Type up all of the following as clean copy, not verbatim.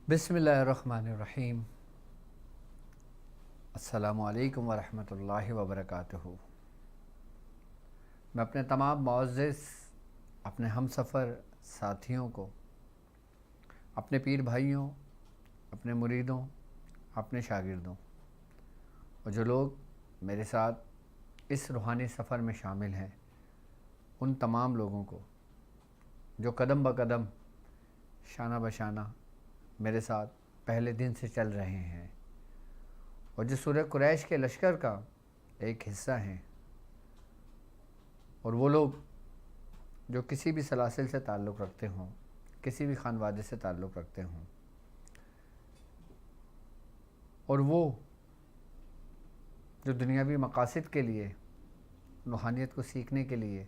بسم اللہ الرحمن الرحیم۔ السلام علیکم ورحمۃ اللہ وبرکاتہ۔ میں اپنے تمام معزز اپنے ہم سفر ساتھیوں کو، اپنے پیر بھائیوں، اپنے مریدوں، اپنے شاگردوں اور جو لوگ میرے ساتھ اس روحانی سفر میں شامل ہیں، ان تمام لوگوں کو جو قدم بقدم شانہ بشانہ میرے ساتھ پہلے دن سے چل رہے ہیں اور جو سورہ قریش کے لشکر کا ایک حصہ ہیں، اور وہ لوگ جو کسی بھی سلاسل سے تعلق رکھتے ہوں، کسی بھی خانوادے سے تعلق رکھتے ہوں، اور وہ جو دنیاوی مقاصد کے لیے، روحانیت کو سیکھنے کے لیے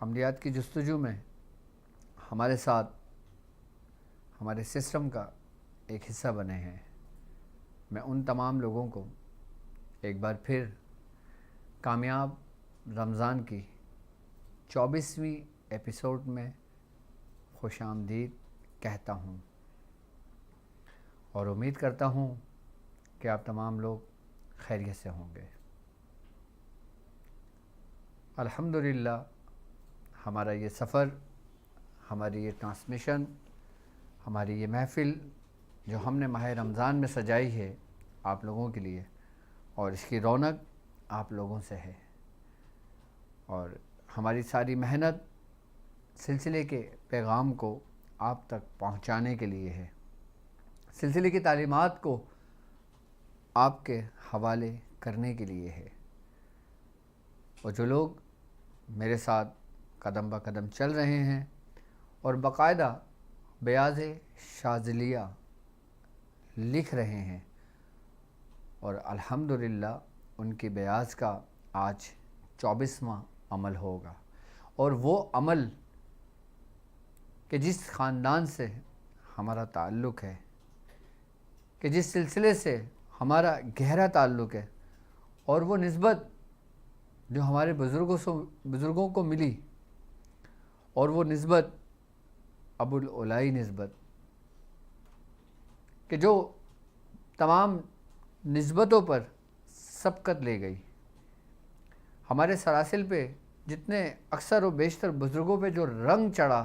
عملیات کی جستجو میں ہمارے ساتھ ہمارے سسٹم کا ایک حصہ بنے ہیں، میں ان تمام لوگوں کو ایک بار پھر کامیاب رمضان کی 24ویں ایپیسوڈ میں خوش آمدید کہتا ہوں اور امید کرتا ہوں کہ آپ تمام لوگ خیریت سے ہوں گے۔ الحمدللہ ہمارا یہ سفر، ہماری یہ ٹرانسمیشن، ہماری یہ محفل جو ہم نے ماہ رمضان میں سجائی ہے آپ لوگوں کے لیے، اور اس کی رونق آپ لوگوں سے ہے، اور ہماری ساری محنت سلسلے کے پیغام کو آپ تک پہنچانے کے لیے ہے، سلسلے کی تعلیمات کو آپ کے حوالے کرنے کے لیے ہے، اور جو لوگ میرے ساتھ قدم بہ قدم چل رہے ہیں اور باقاعدہ بیاض شاذلیہ لکھ رہے ہیں، اور الحمدللہ ان کی بیاض کا آج 24واں عمل ہوگا، اور وہ عمل کہ جس خاندان سے ہمارا تعلق ہے، کہ جس سلسلے سے ہمارا گہرا تعلق ہے، اور وہ نسبت جو ہمارے بزرگوں کو ملی، اور وہ نسبت ابو العلائی نسبت، کہ جو تمام نسبتوں پر سبقت لے گئی، ہمارے سلاسل پہ جتنے اکثر و بیشتر بزرگوں پہ جو رنگ چڑھا،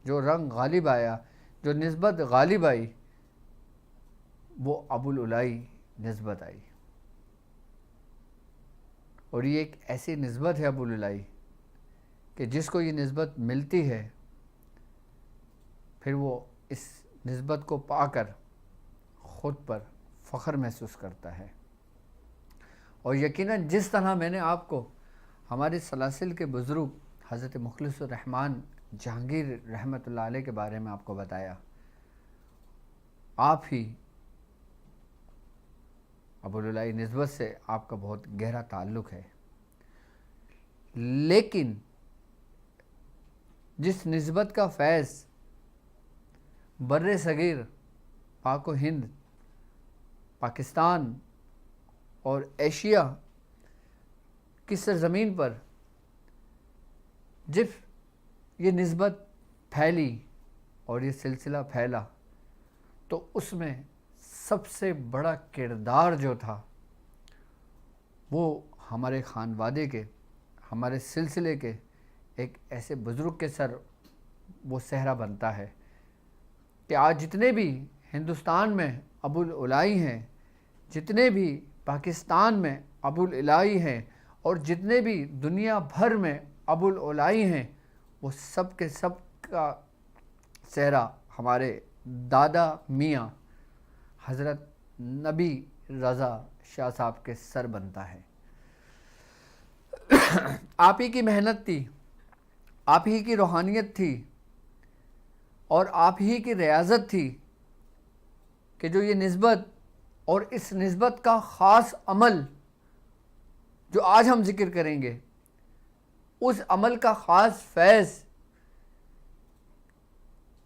جو رنگ غالب آیا، جو نسبت غالب آئی، وہ ابو العلائی نسبت آئی، اور یہ ایک ایسی نسبت ہے ابو العلائی کہ جس کو یہ نسبت ملتی ہے، پھر وہ اس نسبت کو پا کر خود پر فخر محسوس کرتا ہے، اور یقیناً جس طرح میں نے آپ کو ہمارے سلاسل کے بزرگ حضرت مخلص الرحمن جہانگیر رحمۃ اللہ علیہ کے بارے میں آپ کو بتایا، آپ ہی ابو العلائی نسبت سے آپ کا بہت گہرا تعلق ہے، لیکن جس نسبت کا فیض بر صغیر پاک و ہند، پاکستان اور ایشیا کی سرزمین پر جب یہ نسبت پھیلی اور یہ سلسلہ پھیلا، تو اس میں سب سے بڑا کردار جو تھا وہ ہمارے خانوادے کے، ہمارے سلسلے کے ایک ایسے بزرگ کے سر وہ صحرا بنتا ہے کہ آج جتنے بھی ہندوستان میں ابو العلائی ہیں، جتنے بھی پاکستان میں ابو العلائی ہیں، اور جتنے بھی دنیا بھر میں ابو العلائی ہیں، وہ سب کے سب کا صحرا ہمارے دادا میاں حضرت نبی رضا شاہ صاحب کے سر بنتا ہے۔ آپ ہی کی محنت تھی، آپ ہی کی روحانیت تھی، اور آپ ہی کی ریاضت تھی کہ جو یہ نسبت اور اس نسبت کا خاص عمل جو آج ہم ذکر کریں گے، اس عمل کا خاص فیض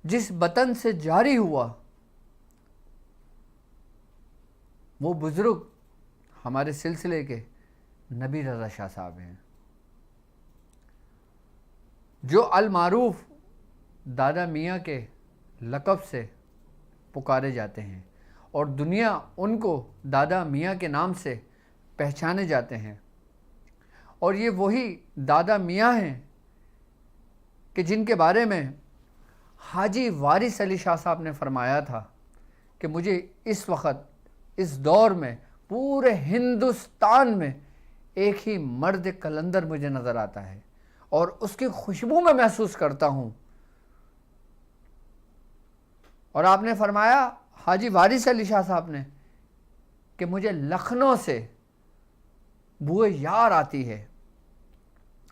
جس وطن سے جاری ہوا، وہ بزرگ ہمارے سلسلے کے نبی رضا شاہ صاحب ہیں، جو المعروف دادا میاں کے لقب سے پکارے جاتے ہیں اور دنیا ان کو دادا میاں کے نام سے پہچانے جاتے ہیں، اور یہ وہی دادا میاں ہیں کہ جن کے بارے میں حاجی وارث علی شاہ صاحب نے فرمایا تھا کہ مجھے اس وقت اس دور میں پورے ہندوستان میں ایک ہی مرد قلندر مجھے نظر آتا ہے اور اس کی خوشبو میں محسوس کرتا ہوں۔ اور آپ نے فرمایا حاجی وارث علی شاہ صاحب نے کہ مجھے لکھنؤ سے بوئے یار آتی ہے،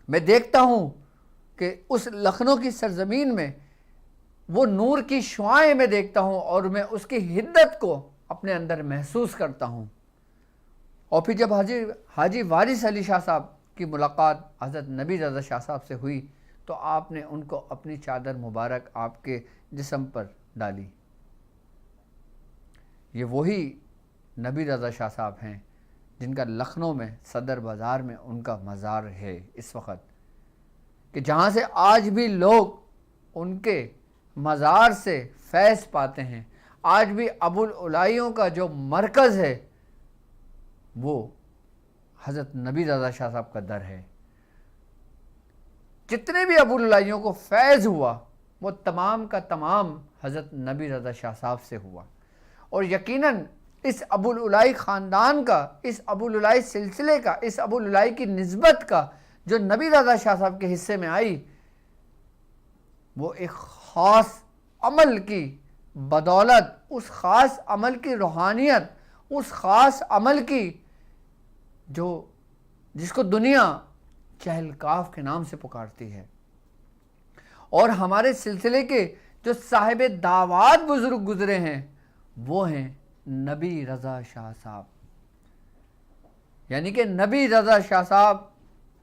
میں دیکھتا ہوں کہ اس لکھنؤ کی سرزمین میں وہ نور کی شعائیں میں دیکھتا ہوں اور میں اس کی حدت کو اپنے اندر محسوس کرتا ہوں۔ اور پھر جب حاجی وارث علی شاہ صاحب کی ملاقات حضرت نبی رضا شاہ صاحب سے ہوئی تو آپ نے ان کو اپنی چادر مبارک آپ کے جسم پر ڈالی۔ یہ وہی نبی رضا شاہ صاحب ہیں جن کا لکھنؤ میں صدر بازار میں ان کا مزار ہے اس وقت، کہ جہاں سے آج بھی لوگ ان کے مزار سے فیض پاتے ہیں۔ آج بھی ابو العلائیوں کا جو مرکز ہے وہ حضرت نبی رضا شاہ صاحب کا در ہے۔ جتنے بھی ابو العلائیوں کو فیض ہوا وہ تمام کا تمام حضرت نبی رضا شاہ صاحب سے ہوا، اور یقیناً اس ابو العلائی خاندان کا، اس ابو العلائی سلسلے کا، اس ابو العلائی کی نسبت کا جو نبی رضا شاہ صاحب کے حصے میں آئی، وہ ایک خاص عمل کی بدولت، اس خاص عمل کی روحانیت، اس خاص عمل کی جس کو دنیا چہلکاف کے نام سے پکارتی ہے۔ اور ہمارے سلسلے کے جو صاحب دعوات بزرگ گزرے ہیں وہ ہیں نبی رضا شاہ صاحب، یعنی کہ نبی رضا شاہ صاحب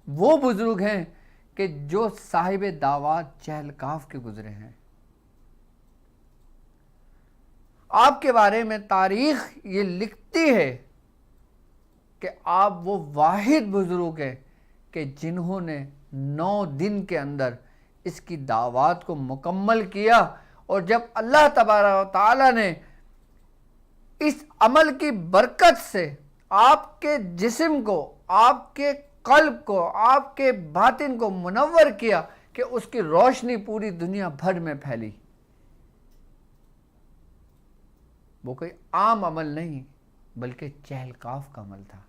وہ بزرگ ہیں کہ جو صاحب دعوات چہلکاف کے گزرے ہیں۔ آپ کے بارے میں تاریخ یہ لکھتی ہے کہ آپ وہ واحد بزرگ ہیں کہ جنہوں نے 9 دن کے اندر اس کی دعوات کو مکمل کیا، اور جب اللہ تبارک و تعالی نے اس عمل کی برکت سے آپ کے جسم کو، آپ کے قلب کو، آپ کے باطن کو منور کیا کہ اس کی روشنی پوری دنیا بھر میں پھیلی۔ وہ کوئی عام عمل نہیں بلکہ چہلکاف کا عمل تھا۔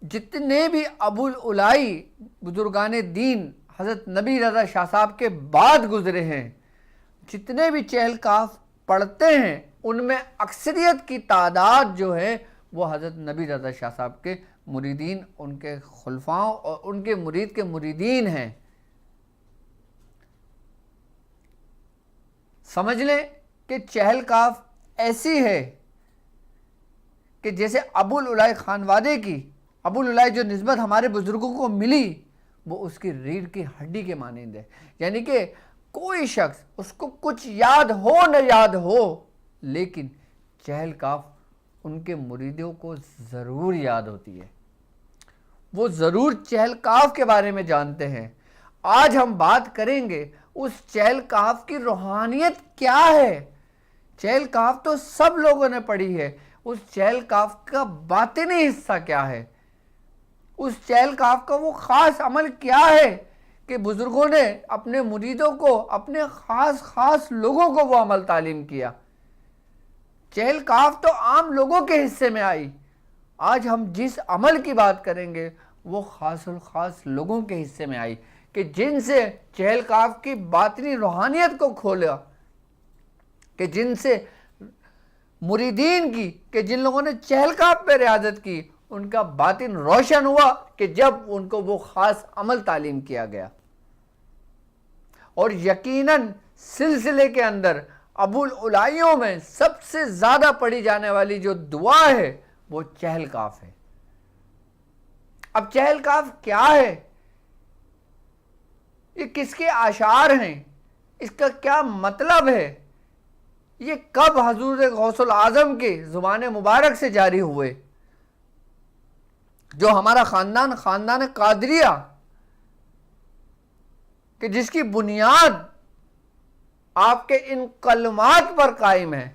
جتنے بھی ابو العلائی بزرگان دین حضرت نبی رضا شاہ صاحب کے بعد گزرے ہیں، جتنے بھی چہلکاف پڑھتے ہیں ان میں اکثریت کی تعداد جو ہے وہ حضرت نبی رضا شاہ صاحب کے مریدین، ان کے خلفاؤں اور ان کے مرید کے مریدین ہیں۔ سمجھ لیں کہ چہلکاف ایسی ہے کہ جیسے ابو العلائی خانوادے کی، ابو العلائی جو نسبت ہمارے بزرگوں کو ملی وہ اس کی ریڑھ کی ہڈی کے مانند ہے، یعنی کہ کوئی شخص اس کو کچھ یاد ہو نہ یاد ہو لیکن چہلکاف ان کے مریدوں کو ضرور یاد ہوتی ہے، وہ ضرور چہلکاف کے بارے میں جانتے ہیں۔ آج ہم بات کریں گے اس چہلکاف کی روحانیت کیا ہے۔ چہلکاف تو سب لوگوں نے پڑھی ہے، اس چہلکاف کا باطنی حصہ کیا ہے، اس چہلکاف کا وہ خاص عمل کیا ہے کہ بزرگوں نے اپنے مریدوں کو، اپنے خاص لوگوں کو وہ عمل تعلیم کیا۔ چہلکاف تو عام لوگوں کے حصے میں آئی، آج ہم جس عمل کی بات کریں گے وہ خاص لوگوں کے حصے میں آئی کہ جن سے چہلکاف کی باطنی روحانیت کو کھولا، کہ جن سے مریدین کی، کہ جن لوگوں نے چہلکاف پہ ریاضت کی ان کا باطن روشن ہوا کہ جب ان کو وہ خاص عمل تعلیم کیا گیا۔ اور یقیناً سلسلے کے اندر ابو العلائیوں میں سب سے زیادہ پڑھی جانے والی جو دعا ہے وہ چہلکاف ہے۔ اب چہلکاف کیا ہے، یہ کس کے اشعار ہیں، اس کا کیا مطلب ہے، یہ کب حضور غوث العظم کی زبان مبارک سے جاری ہوئے، جو ہمارا خاندان قادریہ کہ جس کی بنیاد آپ کے ان کلمات پر قائم ہے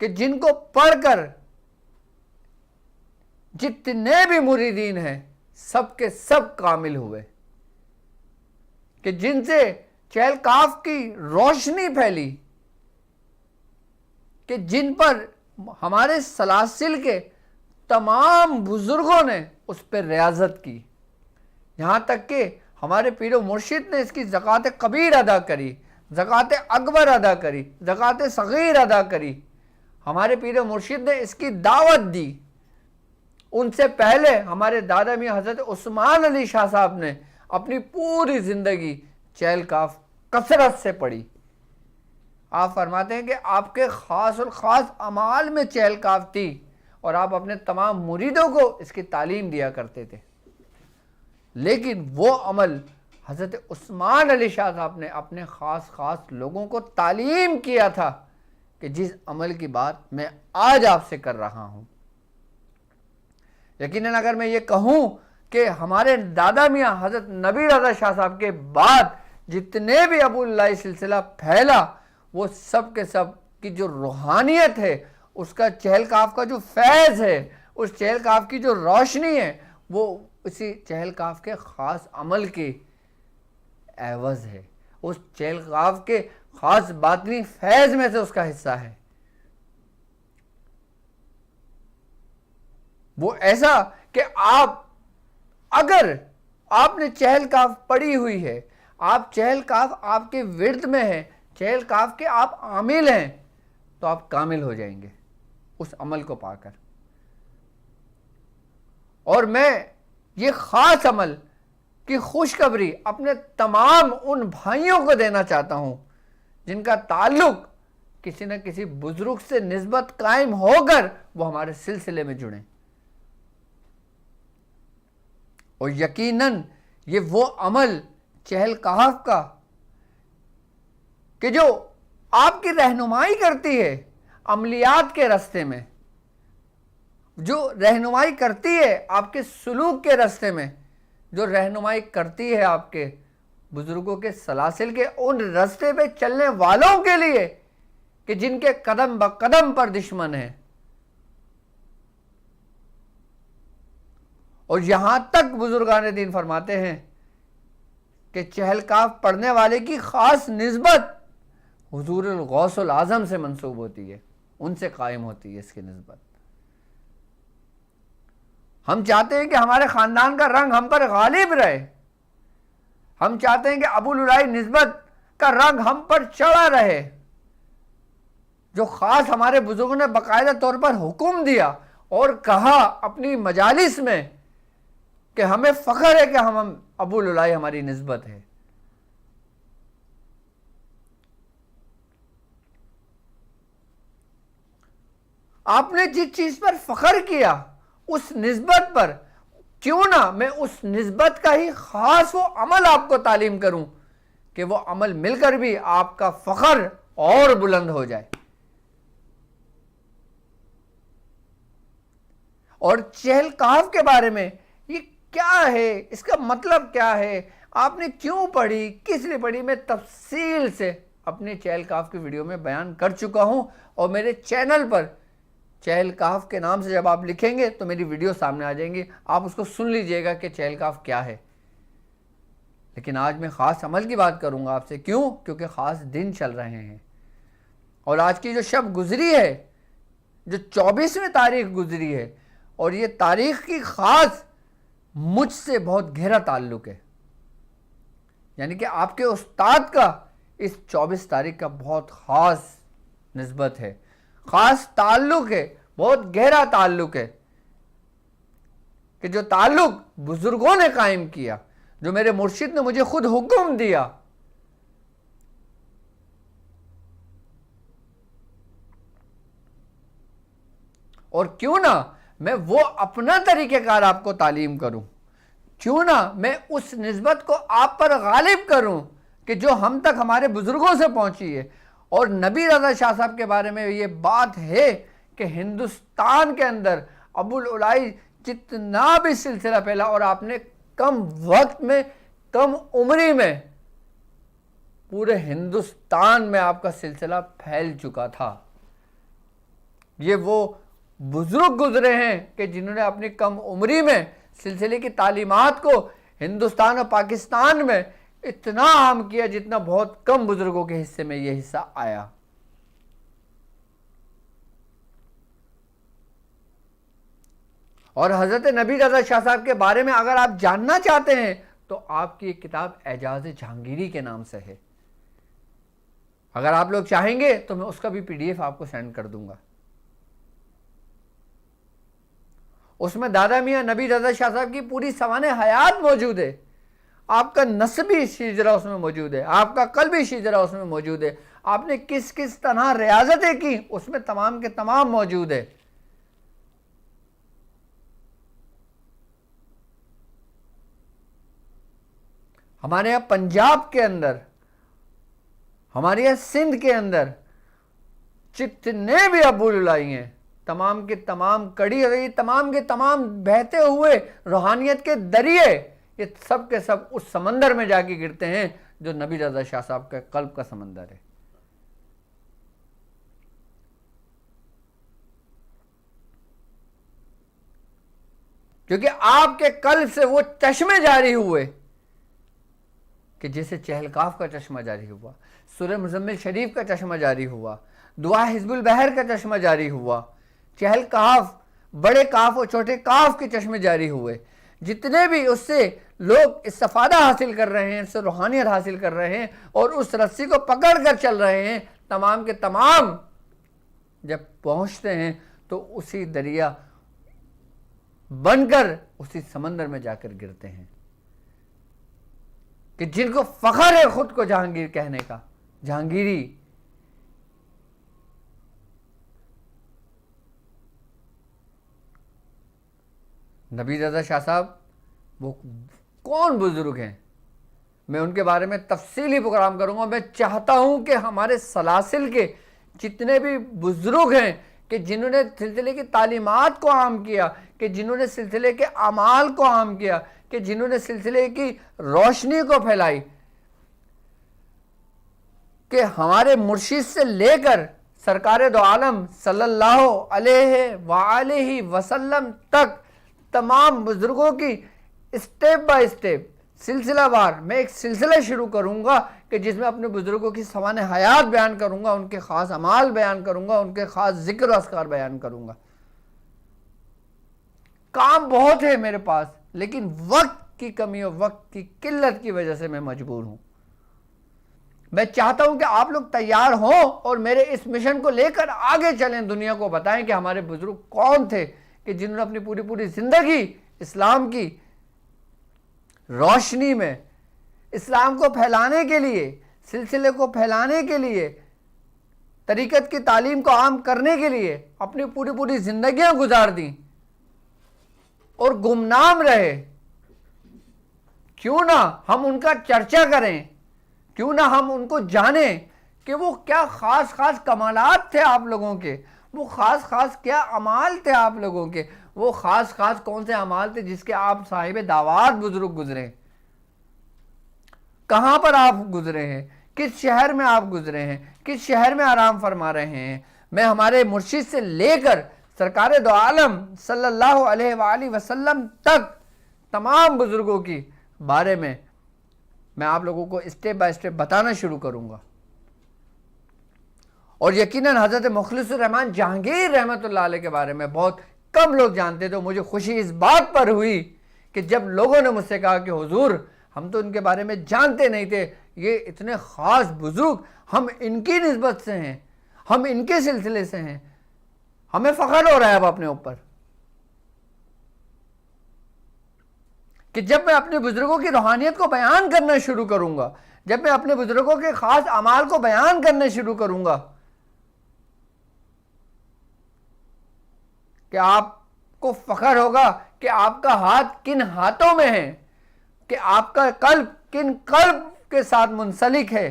کہ جن کو پڑھ کر جتنے بھی مریدین ہیں سب کے سب کامل ہوئے، کہ جن سے چہل کاف کی روشنی پھیلی، کہ جن پر ہمارے سلاسل کے تمام بزرگوں نے اس پہ ریاضت کی، یہاں تک کہ ہمارے پیر و مرشد نے اس کی زکوٰۃ کبیر ادا کری، زکوٰۃ اکبر ادا کری، زکوٰۃ صغیر ادا کری، ہمارے پیر و مرشد نے اس کی دعوت دی۔ ان سے پہلے ہمارے دادا میاں حضرت عثمان علی شاہ صاحب نے اپنی پوری زندگی چہل کاف کثرت سے پڑھی۔ آپ فرماتے ہیں کہ آپ کے خاص الخاص اعمال میں چہل کاف تھی، اور آپ اپنے تمام مریدوں کو اس کی تعلیم دیا کرتے تھے، لیکن وہ عمل حضرت عثمان علی شاہ صاحب نے اپنے خاص لوگوں کو تعلیم کیا تھا، کہ جس عمل کی بات میں آج آپ سے کر رہا ہوں۔ یقیناً اگر میں یہ کہوں کہ ہمارے دادا میاں حضرت نبی رضا شاہ صاحب کے بعد جتنے بھی ابو اللہ سلسلہ پھیلا، وہ سب کے سب کی جو روحانیت ہے، اس کا چہل کاف کا جو فیض ہے، اس چہل کاف کی جو روشنی ہے، وہ اسی چہل کاف کے خاص عمل کی عوض ہے، اس چہل کاف کے خاص باطنی فیض میں سے اس کا حصہ ہے۔ وہ ایسا کہ اگر آپ نے چہل کاف پڑھی ہوئی ہے، آپ چہل کاف آپ کے ورد میں ہے، چہل کاف کے آپ عامل ہیں، تو آپ کامل ہو جائیں گے اس عمل کو پا کر۔ اور میں یہ خاص عمل کی خوشخبری اپنے تمام ان بھائیوں کو دینا چاہتا ہوں جن کا تعلق کسی نہ کسی بزرگ سے نسبت قائم ہو کر وہ ہمارے سلسلے میں جڑیں، اور یقیناً یہ وہ عمل چہل کاف کا کہ جو آپ کی رہنمائی کرتی ہے عملیات کے راستے میں، جو رہنمائی کرتی ہے آپ کے سلوک کے راستے میں، جو رہنمائی کرتی ہے آپ کے بزرگوں کے سلاسل کے ان راستے پہ چلنے والوں کے لیے کہ جن کے قدم بقدم پر دشمن ہیں۔ اور یہاں تک بزرگان دین فرماتے ہیں کہ چہل کاف پڑھنے والے کی خاص نسبت حضور الغوث العظم سے منسوب ہوتی ہے، ان سے قائم ہوتی ہے اس کی نسبت۔ ہم چاہتے ہیں کہ ہمارے خاندان کا رنگ ہم پر غالب رہے، ہم چاہتے ہیں کہ ابو العلائی نسبت کا رنگ ہم پر چڑھا رہے، جو خاص ہمارے بزرگوں نے باقاعدہ طور پر حکم دیا اور کہا اپنی مجالس میں کہ ہمیں فخر ہے کہ ہم ابو العلائی ہماری نسبت ہے۔ آپ نے جس چیز پر فخر کیا اس نسبت پر کیوں نہ میں اس نسبت کا ہی خاص وہ عمل آپ کو تعلیم کروں کہ وہ عمل مل کر بھی آپ کا فخر اور بلند ہو جائے۔ اور چہل کاف کے بارے میں یہ کیا ہے، اس کا مطلب کیا ہے، آپ نے کیوں پڑھی، کس لیے پڑھی، میں تفصیل سے اپنے چہل کاف کی ویڈیو میں بیان کر چکا ہوں، اور میرے چینل پر چہل کاف کے نام سے جب آپ لکھیں گے تو میری ویڈیو سامنے آ جائیں گی، آپ اس کو سن لیجئے گا کہ چہل کاف کیا ہے۔ لیکن آج میں خاص عمل کی بات کروں گا آپ سے، کیوں؟ کیونکہ خاص دن چل رہے ہیں، اور آج کی جو شب گزری ہے، جو 24ویں تاریخ گزری ہے، اور یہ تاریخ کی خاص مجھ سے بہت گہرا تعلق ہے، یعنی کہ آپ کے استاد کا اس 24 تاریخ کا بہت خاص نسبت ہے، خاص تعلق ہے، بہت گہرا تعلق ہے، کہ جو تعلق بزرگوں نے قائم کیا، جو میرے مرشد نے مجھے خود حکم دیا، اور کیوں نہ میں وہ اپنا طریقہ کار آپ کو تعلیم کروں، کیوں نہ میں اس نسبت کو آپ پر غالب کروں کہ جو ہم تک ہمارے بزرگوں سے پہنچی ہے۔ اور نبی رضا شاہ صاحب کے بارے میں یہ بات ہے کہ ہندوستان کے اندر ابو العلائی جتنا بھی سلسلہ پھیلا، اور آپ نے کم وقت میں، کم عمری میں پورے ہندوستان میں آپ کا سلسلہ پھیل چکا تھا۔ یہ وہ بزرگ گزرے ہیں کہ جنہوں نے اپنی کم عمری میں سلسلے کی تعلیمات کو ہندوستان اور پاکستان میں اتنا عام کیا جتنا بہت کم بزرگوں کے حصے میں یہ حصہ آیا۔ اور حضرت نبی رضا شاہ صاحب کے بارے میں اگر آپ جاننا چاہتے ہیں تو آپ کی ایک کتاب اعجاز جہانگیری کے نام سے ہے، اگر آپ لوگ چاہیں گے تو میں اس کا بھی PDF آپ کو سینڈ کر دوں گا۔ اس میں دادا میاں نبی رضا شاہ صاحب کی پوری سوانح حیات موجود ہے، آپ کا نسبی شجرہ اس میں موجود ہے، آپ کا قلبی شجرہ اس میں موجود ہے، آپ نے کس کس طرح ریاضتیں کی اس میں تمام کے تمام موجود ہے۔ ہمارے یہاں پنجاب کے اندر، ہمارے یہاں سندھ کے اندر جتنے بھی ابو العلائی ہیں، تمام کے تمام کڑی ہوئی، تمام کے تمام بہتے ہوئے روحانیت کے دریے، یہ سب کے سب اس سمندر میں جا کے گرتے ہیں جو نبی رضا شاہ صاحب کے قلب کا سمندر ہے۔ کیونکہ آپ کے قلب سے وہ چشمے جاری ہوئے کہ جیسے چہلکاف کا چشمہ جاری ہوا، سورہ مزمل شریف کا چشمہ جاری ہوا، دعا حزب البحر کا چشمہ جاری ہوا، چہلکاف، بڑے کاف اور چھوٹے کاف کے چشمے جاری ہوئے، جتنے بھی اس سے لوگ استفادہ حاصل کر رہے ہیں، اس سے روحانیت حاصل کر رہے ہیں اور اس رسی کو پکڑ کر چل رہے ہیں، تمام کے تمام جب پہنچتے ہیں تو اسی دریا بن کر اسی سمندر میں جا کر گرتے ہیں کہ جن کو فخر ہے خود کو جہانگیر کہنے کا، جہانگیری۔ نبی رضا شاہ صاحب وہ کون بزرگ ہیں، میں ان کے بارے میں تفصیلی پروگرام کروں گا۔ میں چاہتا ہوں کہ ہمارے سلاسل کے جتنے بھی بزرگ ہیں کہ جنہوں نے سلسلے کی تعلیمات کو عام کیا، کہ جنہوں نے سلسلے کے اعمال کو عام کیا، کہ جنہوں نے سلسلے کی روشنی کو پھیلائی، کہ ہمارے مرشد سے لے کر سرکار دو عالم صلی اللہ علیہ وآلہ وسلم تک تمام بزرگوں کی اسٹیپ بائی اسٹیپ سلسلہ وار میں ایک سلسلہ شروع کروں گا کہ جس میں اپنے بزرگوں کی سوانح حیات بیان کروں گا، ان کے خاص اعمال بیان کروں گا، ان کے خاص ذکر و اذکار بیان کروں گا۔ کام بہت ہے میرے پاس، لیکن وقت کی کمی اور وقت کی قلت کی وجہ سے میں مجبور ہوں۔ میں چاہتا ہوں کہ آپ لوگ تیار ہوں اور میرے اس مشن کو لے کر آگے چلیں، دنیا کو بتائیں کہ ہمارے بزرگ کون تھے کہ جنہوں نے اپنی پوری زندگی اسلام کی روشنی میں، اسلام کو پھیلانے کے لیے، سلسلے کو پھیلانے کے لیے، طریقت کی تعلیم کو عام کرنے کے لیے اپنی پوری زندگیاں گزار دیں اور گمنام رہے۔ کیوں نہ ہم ان کا چرچا کریں، کیوں نہ ہم ان کو جانیں کہ وہ کیا خاص کمالات تھے آپ لوگوں کے، وہ خاص کیا اعمال تھے آپ لوگوں کے، وہ خاص کون سے اعمال تھے جس کے آپ صاحب دعوات بزرگ گزرے، کہاں پر آپ گزرے ہیں، کس شہر میں آپ گزرے ہیں، کس شہر میں آرام فرما رہے ہیں۔ میں ہمارے مرشد سے لے کر سرکار دو عالم صلی اللہ علیہ وآلہ وسلم تک تمام بزرگوں کی بارے میں آپ لوگوں کو اسٹیپ بائی اسٹیپ بتانا شروع کروں گا۔ اور یقیناً حضرت مخلص الرحمن جہانگیر رحمۃ اللہ علیہ کے بارے میں بہت کم لوگ جانتے تھے۔ مجھے خوشی اس بات پر ہوئی کہ جب لوگوں نے مجھ سے کہا کہ حضور ہم تو ان کے بارے میں جانتے نہیں تھے، یہ اتنے خاص بزرگ، ہم ان کی نسبت سے ہیں، ہم ان کے سلسلے سے ہیں، ہمیں فخر ہو رہا ہے اب اپنے اوپر کہ جب میں اپنے بزرگوں کی روحانیت کو بیان کرنا شروع کروں گا، جب میں اپنے بزرگوں کے خاص اعمال کو بیان کرنا شروع کروں گا، کہ آپ کو فخر ہوگا کہ آپ کا ہاتھ کن ہاتھوں میں ہے، کہ آپ کا قلب کن قلب کے ساتھ منسلک ہے،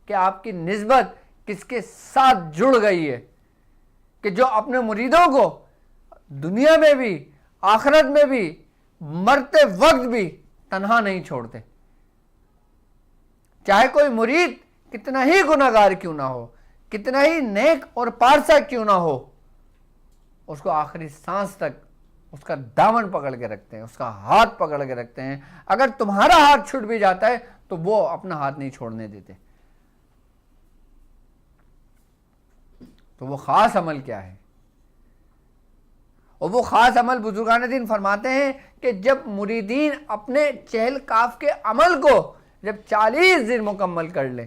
کہ آپ کی نسبت کس کے ساتھ جڑ گئی ہے، کہ جو اپنے مریدوں کو دنیا میں بھی آخرت میں بھی مرتے وقت بھی تنہا نہیں چھوڑتے۔ چاہے کوئی مرید کتنا ہی گناہگار کیوں نہ ہو، کتنا ہی نیک اور پارسا کیوں نہ ہو، اس کو آخری سانس تک اس کا دامن پکڑ کے رکھتے ہیں، اس کا ہاتھ پکڑ کے رکھتے ہیں۔ اگر تمہارا ہاتھ چھوٹ بھی جاتا ہے تو وہ اپنا ہاتھ نہیں چھوڑنے دیتے۔ تو وہ خاص عمل کیا ہے؟ اور وہ خاص عمل بزرگان دین فرماتے ہیں کہ جب مریدین اپنے چہل کاف کے عمل کو جب 40 دن مکمل کر لیں،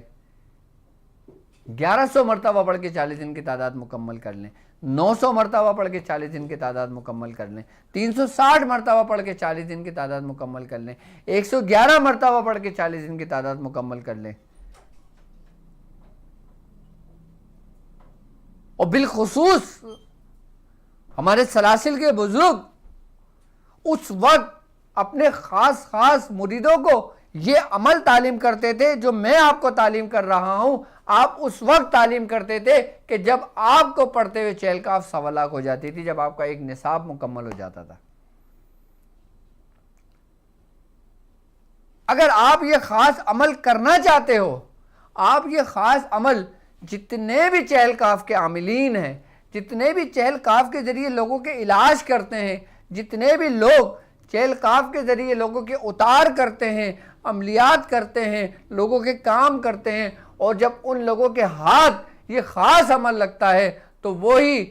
1100 مرتبہ پڑھ کے 40 دن کی تعداد مکمل کر لیں، 900 مرتبہ پڑھ کے 40 دن کی تعداد مکمل کر لیں، 360 مرتبہ پڑھ کے 40 دن کی تعداد مکمل کر لیں، 111 مرتبہ پڑھ کے 40 دن کی تعداد مکمل کر لیں، اور بالخصوص ہمارے سلاسل کے بزرگ اس وقت اپنے خاص مریدوں کو یہ عمل تعلیم کرتے تھے جو میں آپ کو تعلیم کر رہا ہوں۔ آپ اس وقت تعلیم کرتے تھے کہ جب آپ کو پڑھتے ہوئے چہل کاف 1.25 لاکھ ہو جاتی تھی، جب آپ کا ایک نصاب مکمل ہو جاتا تھا۔ اگر آپ یہ خاص عمل کرنا چاہتے ہو، آپ یہ خاص عمل جتنے بھی چہل کاف کے عاملین ہیں، جتنے بھی چہل کاف کے ذریعے لوگوں کے علاج کرتے ہیں، جتنے بھی لوگ چہل کاف کے ذریعے لوگوں کے اتار کرتے ہیں، عملیات کرتے ہیں، لوگوں کے کام کرتے ہیں، اور جب ان لوگوں کے ہاتھ یہ خاص عمل لگتا ہے تو وہی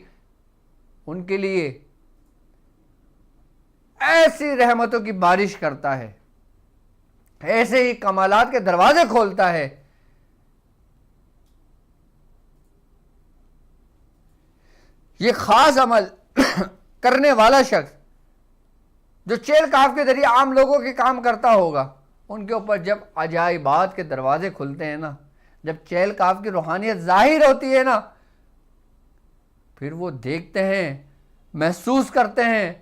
ان کے لیے ایسی رحمتوں کی بارش کرتا ہے، ایسے ہی کمالات کے دروازے کھولتا ہے۔ یہ خاص عمل کرنے والا شخص جو چہل کاف کے ذریعے عام لوگوں کے کام کرتا ہوگا، ان کے اوپر جب عجائبات کے دروازے کھلتے ہیں نا، جب چہل کاف کی روحانیت ظاہر ہوتی ہے نا، پھر وہ دیکھتے ہیں، محسوس کرتے ہیں،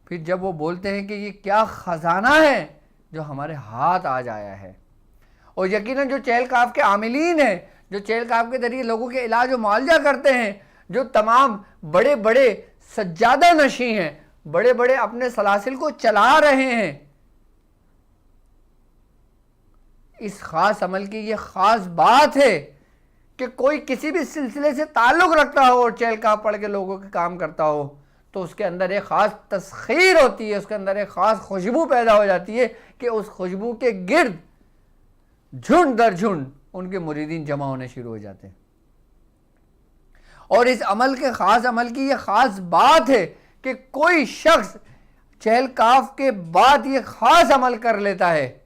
پھر جب وہ بولتے ہیں کہ یہ کیا خزانہ ہے جو ہمارے ہاتھ آج آیا ہے۔ اور یقیناً جو چہل کاف کے عاملین ہیں، جو چہل کاف کے ذریعے لوگوں کے علاج و معالجہ کرتے ہیں، جو تمام بڑے بڑے سجادہ نشیں ہیں، بڑے بڑے اپنے سلاسل کو چلا رہے ہیں، اس خاص عمل کی یہ خاص بات ہے کہ کوئی کسی بھی سلسلے سے تعلق رکھتا ہو اور چہل کاف پڑھ کے لوگوں کے کام کرتا ہو تو اس کے اندر ایک خاص تسخیر ہوتی ہے، اس کے اندر ایک خاص خوشبو پیدا ہو جاتی ہے کہ اس خوشبو کے گرد جھنڈ در جھنڈ ان کے مریدین جمع ہونے شروع ہو جاتے ہیں۔ اور اس عمل کے خاص عمل کی یہ خاص بات ہے کہ کوئی شخص چہل کاف کے بعد یہ خاص عمل کر لیتا ہے،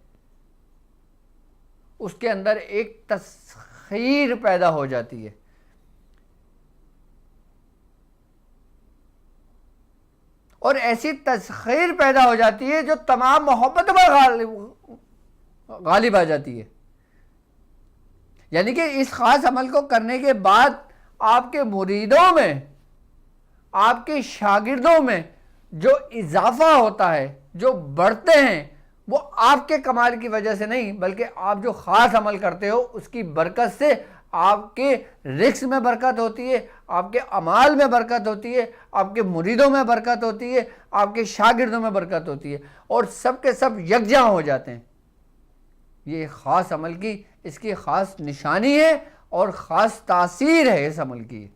اس کے اندر ایک تسخیر پیدا ہو جاتی ہے، اور ایسی تسخیر پیدا ہو جاتی ہے جو تمام محبت پر غالب آ جاتی ہے۔ یعنی کہ اس خاص عمل کو کرنے کے بعد آپ کے مریدوں میں، آپ کے شاگردوں میں جو اضافہ ہوتا ہے، جو بڑھتے ہیں، وہ آپ کے کمال کی وجہ سے نہیں بلکہ آپ جو خاص عمل کرتے ہو اس کی برکت سے آپ کے رزق میں برکت ہوتی ہے، آپ کے اعمال میں برکت ہوتی ہے، آپ کے مریدوں میں برکت ہوتی ہے، آپ کے شاگردوں میں برکت ہوتی ہے، اور سب کے سب یکجا ہو جاتے ہیں۔ یہ خاص عمل کی اس کی خاص نشانی ہے اور خاص تاثیر ہے اس عمل کی۔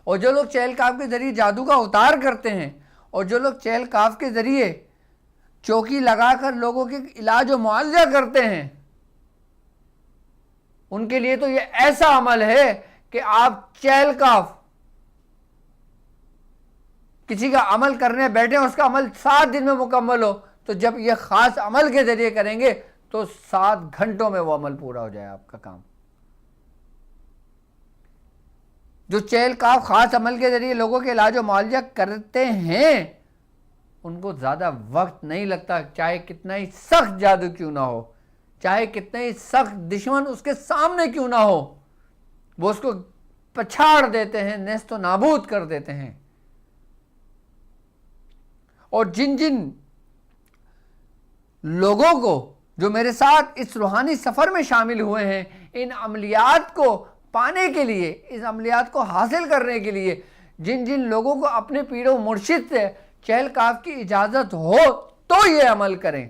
اور جو لوگ چہل کاف کے ذریعے جادو کا اتار کرتے ہیں، اور جو لوگ چہل کاف کے ذریعے چوکی لگا کر لوگوں کے علاج و معالجہ کرتے ہیں، ان کے لیے تو یہ ایسا عمل ہے کہ آپ چہل کاف کسی کا عمل کرنے بیٹھے اس کا عمل 7 دن میں مکمل ہو، تو جب یہ خاص عمل کے ذریعے کریں گے تو 7 گھنٹوں میں وہ عمل پورا ہو جائے آپ کا کام۔ جو چہل کاف خاص عمل کے ذریعے لوگوں کے علاج و معالجہ کرتے ہیں ان کو زیادہ وقت نہیں لگتا، چاہے کتنا ہی سخت جادو کیوں نہ ہو، چاہے کتنا ہی سخت دشمن اس کے سامنے کیوں نہ ہو، وہ اس کو پچھاڑ دیتے ہیں، نیست و نابود کر دیتے ہیں۔ اور جن جن لوگوں کو جو میرے ساتھ اس روحانی سفر میں شامل ہوئے ہیں، ان عملیات کو پانے کے لیے، اس عملیات کو حاصل کرنے کے لیے جن جن لوگوں کو اپنے پیر و مرشد سے چہل کاف کی اجازت ہو تو یہ عمل کریں،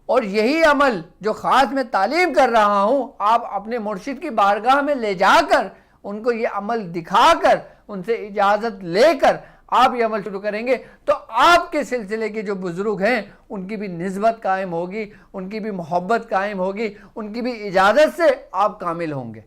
اور یہی عمل جو خاص میں تعلیم کر رہا ہوں، آپ اپنے مرشد کی بارگاہ میں لے جا کر ان کو یہ عمل دکھا کر ان سے اجازت لے کر آپ یہ عمل شروع کریں گے تو آپ کے سلسلے کے جو بزرگ ہیں ان کی بھی نسبت قائم ہوگی، ان کی بھی محبت قائم ہوگی، ان کی بھی اجازت سے آپ کامل ہوں گے۔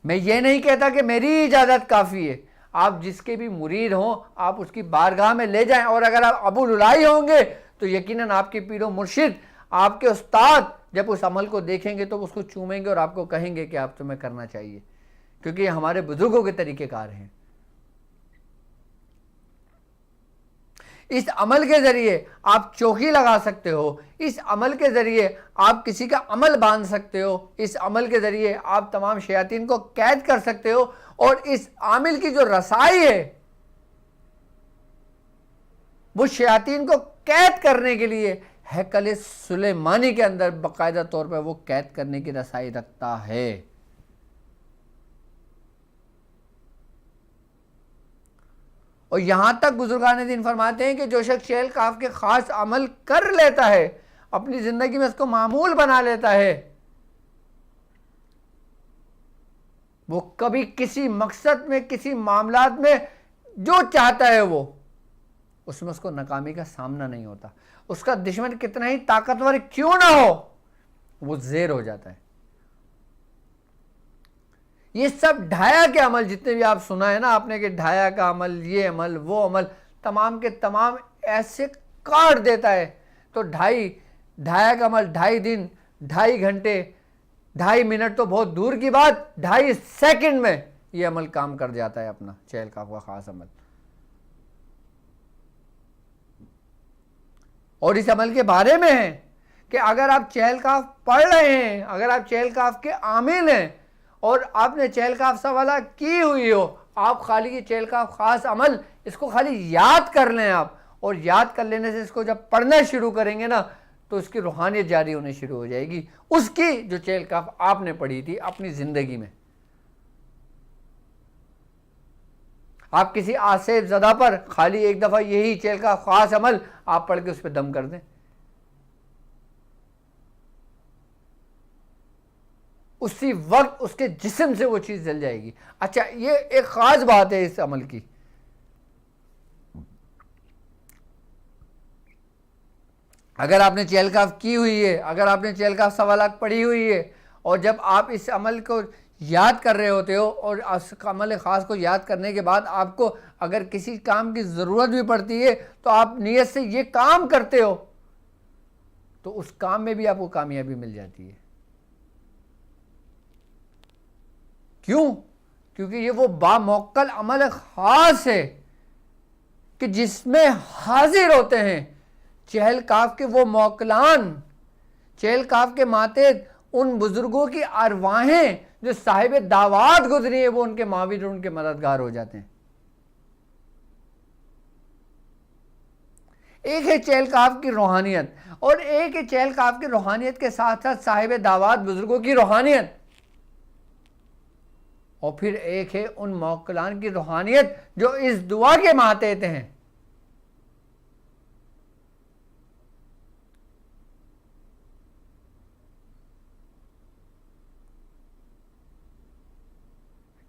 میں یہ نہیں کہتا کہ میری اجازت کافی ہے، آپ جس کے بھی مرید ہوں آپ اس کی بارگاہ میں لے جائیں، اور اگر آپ ابو العلائی ہوں گے تو یقیناً آپ کے پیر و مرشد، آپ کے استاد جب اس عمل کو دیکھیں گے تو اس کو چومیں گے اور آپ کو کہیں گے کہ آپ تمہیں کرنا چاہیے، کیونکہ یہ ہمارے بزرگوں کے طریقہ کار ہیں۔ اس عمل کے ذریعے آپ چوکی لگا سکتے ہو، اس عمل کے ذریعے آپ کسی کا عمل باندھ سکتے ہو، اس عمل کے ذریعے آپ تمام شیاطین کو قید کر سکتے ہو، اور اس عامل کی جو رسائی ہے وہ شیاطین کو قید کرنے کے لیے ہیکل سلیمانی کے اندر باقاعدہ طور پر وہ قید کرنے کی رسائی رکھتا ہے۔ اور یہاں تک بزرگان دین فرماتے ہیں کہ جو شخص چہل کاف کے خاص عمل کر لیتا ہے، اپنی زندگی میں اس کو معمول بنا لیتا ہے، وہ کبھی کسی مقصد میں، کسی معاملات میں جو چاہتا ہے وہ اس میں اس کو ناکامی کا سامنا نہیں ہوتا۔ اس کا دشمن کتنا ہی طاقتور کیوں نہ ہو وہ زیر ہو جاتا ہے۔ یہ سب ڈھایا کے عمل جتنے بھی آپ سنا ہے نا آپ نے کہ ڈھایا کا عمل، یہ عمل، وہ عمل، تمام کے تمام ایسے کاٹ دیتا ہے۔ تو ڈھایا کا عمل 2.5 دن، 2.5 گھنٹے، 2.5 منٹ تو بہت دور کی بات، 2.5 سیکنڈ میں یہ عمل کام کر جاتا ہے اپنا چہل کاف کا خاص عمل۔ اور اس عمل کے بارے میں ہے کہ اگر آپ چہل کاف پڑھ رہے ہیں، اگر آپ چہل کاف کے عامل ہیں اور آپ نے چہل کاف سوالہ کی ہوئی ہو، آپ خالی یہ چہل کاف خاص عمل اس کو خالی یاد کر لیں آپ، اور یاد کر لینے سے اس کو جب پڑھنا شروع کریں گے نا تو اس کی روحانیت جاری ہونے شروع ہو جائے گی، اس کی جو چہل کاف آپ نے پڑھی تھی اپنی زندگی میں۔ آپ کسی آصف زدہ پر خالی ایک دفعہ یہی چہل کاف خاص عمل آپ پڑھ کے اس پہ دم کر دیں، اسی وقت اس کے جسم سے وہ چیز جل جائے گی۔ اچھا یہ ایک خاص بات ہے اس عمل کی، اگر آپ نے چہل کاف کی ہوئی ہے، اگر آپ نے چہل کاف سوالات پڑھی ہوئی ہے، اور جب آپ اس عمل کو یاد کر رہے ہوتے ہو اور اس عمل خاص کو یاد کرنے کے بعد آپ کو اگر کسی کام کی ضرورت بھی پڑتی ہے تو آپ نیت سے یہ کام کرتے ہو تو اس کام میں بھی آپ کو کامیابی مل جاتی ہے۔ کیوں؟ کیونکہ یہ وہ باموکل عمل خاص ہے کہ جس میں حاضر ہوتے ہیں چہل کاف کے وہ موکلان، چہل کاف کے ماتحت ان بزرگوں کی ارواحیں جو صاحب دعوات گزری ہیں، وہ ان کے معاون اور ان کے مددگار ہو جاتے ہیں۔ ایک ہے چہل کاف کی روحانیت، اور ایک ہے چہل کاف کی روحانیت کے ساتھ ساتھ صاحب دعوات بزرگوں کی روحانیت، اور پھر ایک ہے ان موکلان کی روحانیت جو اس دعا کے ماتحت ہیں۔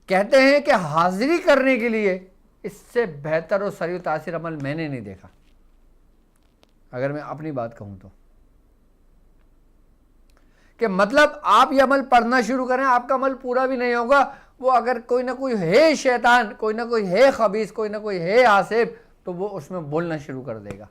کہتے ہیں کہ حاضری کرنے کے لیے اس سے بہتر اور سریع و تاثیر عمل میں نے نہیں دیکھا، اگر میں اپنی بات کہوں تو، کہ مطلب آپ یہ عمل پڑھنا شروع کریں، آپ کا عمل پورا بھی نہیں ہوگا، وہ اگر کوئی نہ کوئی ہے شیطان، کوئی نہ کوئی ہے خبیث، کوئی نہ کوئی ہے آصف، تو وہ اس میں بولنا شروع کر دے گا۔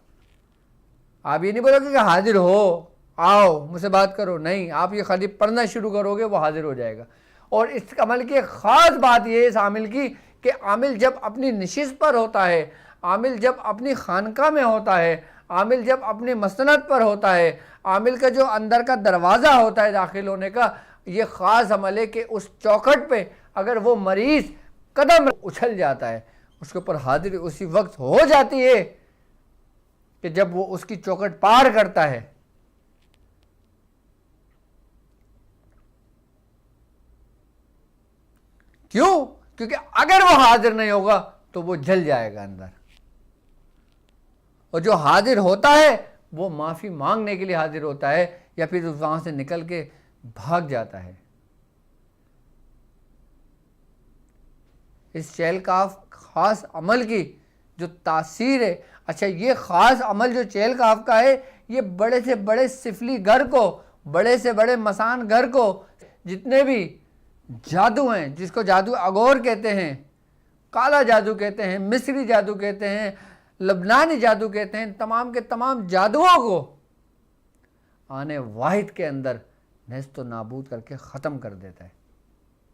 آپ یہ نہیں بولو گے کہ حاضر ہو، آؤ مجھ سے بات کرو، نہیں، آپ یہ خالی پڑھنا شروع کرو گے وہ حاضر ہو جائے گا۔ اور اس عمل کی ایک خاص بات یہ ہے اس عامل کی کہ عامل جب اپنی نشست پر ہوتا ہے، عامل جب اپنی خانقاہ میں ہوتا ہے، عامل جب اپنی مسند پر ہوتا ہے، عامل کا جو اندر کا دروازہ ہوتا ہے داخل ہونے کا، یہ خاص عمل ہے کہ اس چوکھٹ پہ اگر وہ مریض قدم اچھل جاتا ہے، اس کے اوپر حاضری اسی وقت ہو جاتی ہے کہ جب وہ اس کی چوکھٹ پار کرتا ہے۔ کیوں؟ کیونکہ اگر وہ حاضر نہیں ہوگا تو وہ جل جائے گا اندر، اور جو حاضر ہوتا ہے وہ معافی مانگنے کے لیے حاضر ہوتا ہے یا پھر وہاں سے نکل کے بھاگ جاتا ہے۔ اس چہل کاف خاص عمل کی جو تاثیر ہے، اچھا یہ خاص عمل جو چہل کاف کا ہے، یہ بڑے سے بڑے سفلی گھر کو، بڑے سے بڑے مسان گھر کو، جتنے بھی جادو ہیں، جس کو جادو اغور کہتے ہیں، کالا جادو کہتے ہیں، مصری جادو کہتے ہیں، لبنانی جادو کہتے ہیں، تمام کے تمام جادوؤں کو آنے واحد کے اندر نیست و نابود کر کے ختم کر دیتا ہے۔